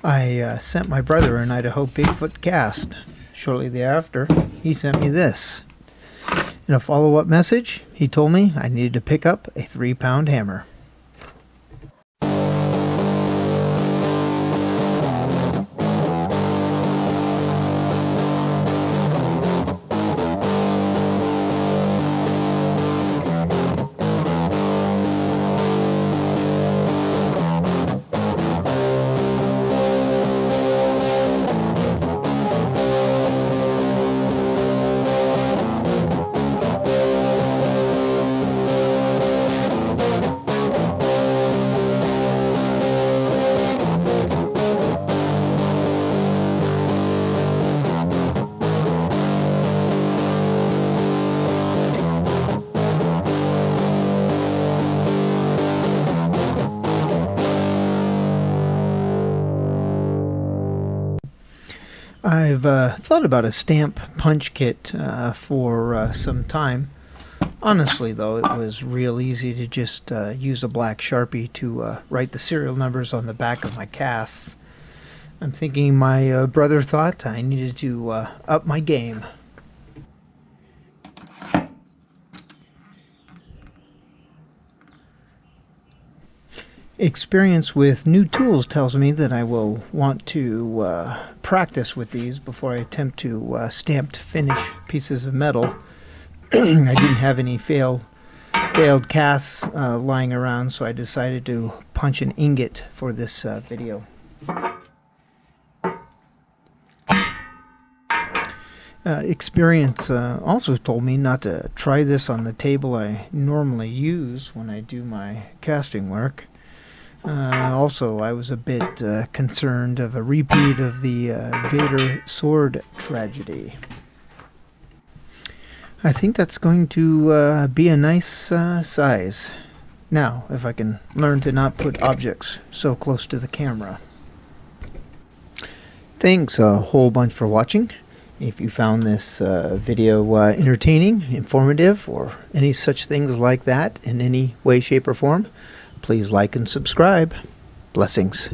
I sent my brother an Idaho Bigfoot cast. Shortly thereafter, he sent me this. In a follow-up message, he told me I needed to pick up a 3-pound hammer. I've thought about a stamp punch kit for some time. Honestly, though, it was real easy to just use a black Sharpie to write the serial numbers on the back of my casts. I'm thinking my brother thought I needed to up my game. Experience with new tools tells me that I will want to practice with these before I attempt to stamp finish pieces of metal. I didn't have any failed casts lying around, so I decided to punch an ingot for this video. Experience also told me not to try this on the table I normally use when I do my casting work. Also, I was a bit concerned of a repeat of the Vader sword tragedy. I think that's going to be a nice size. Now, if I can learn to not put objects so close to the camera. Thanks a whole bunch for watching. If you found this video entertaining, informative, or any such things like that in any way, shape, or form, please like and subscribe. Blessings.